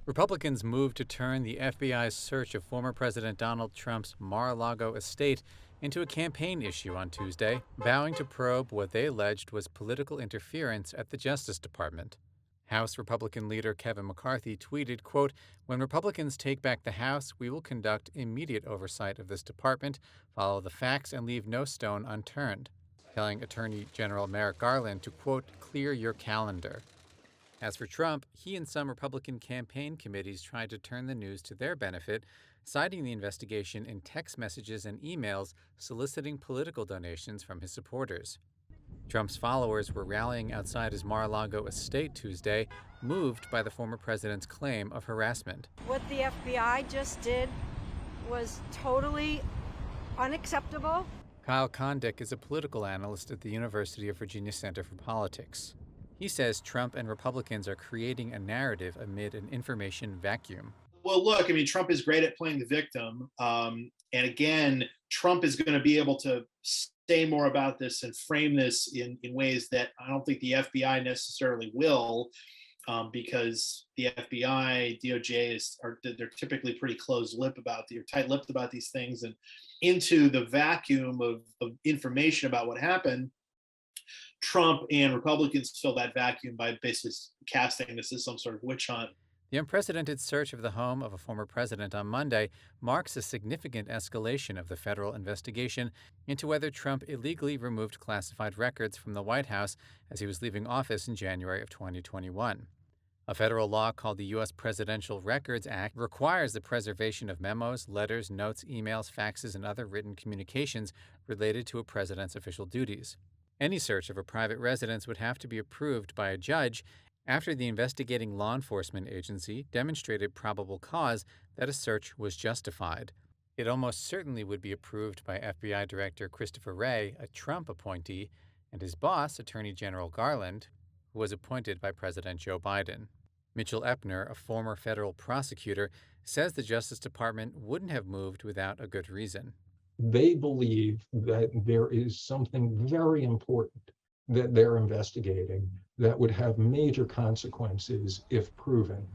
Republicans moved to turn the FBI's search of former President Donald Trump's Mar-a-Lago estate into a campaign issue on Tuesday, vowing to probe what they alleged was political interference at the Justice Department. House Republican leader Kevin McCarthy tweeted, quote, "When Republicans take back the House, we will conduct immediate oversight of this department, follow the facts, and leave no stone unturned," telling Attorney General Merrick Garland to, quote, "clear your calendar." As for Trump, he and some Republican campaign committees tried to turn the news to their benefit, citing the investigation in text messages and emails soliciting political donations from his supporters. Trump's followers were rallying outside his Mar-a-Lago estate Tuesday, moved by the former president's claim of harassment. What the FBI just did was totally unacceptable. Kyle Kondik is a political analyst at the University of Virginia Center for Politics. He says Trump and Republicans are creating a narrative amid an information vacuum. Well, look, I mean, Trump is great at playing the victim. And again, Trump is going to be able to say more about this and frame this in ways that I don't think the FBI necessarily will, because the FBI, DOJ they're typically pretty close-lipped about tight-lipped about these things, and into the vacuum of information about what happened, Trump and Republicans fill that vacuum by basically casting this as some sort of witch hunt. The unprecedented search of the home of a former president on Monday marks a significant escalation of the federal investigation into whether Trump illegally removed classified records from the White House as he was leaving office in January of 2021. A federal law called the U.S. Presidential Records Act requires the preservation of memos, letters, notes, emails, faxes, and other written communications related to a president's official duties. Any search of a private residence would have to be approved by a judge after the investigating law enforcement agency demonstrated probable cause that a search was justified. It almost certainly would be approved by FBI Director Christopher Wray, a Trump appointee, and his boss, Attorney General Garland, who was appointed by President Joe Biden. Mitchell Epner, a former federal prosecutor, says the Justice Department wouldn't have moved without a good reason. They believe that there is something very important that they're investigating that would have major consequences if proven.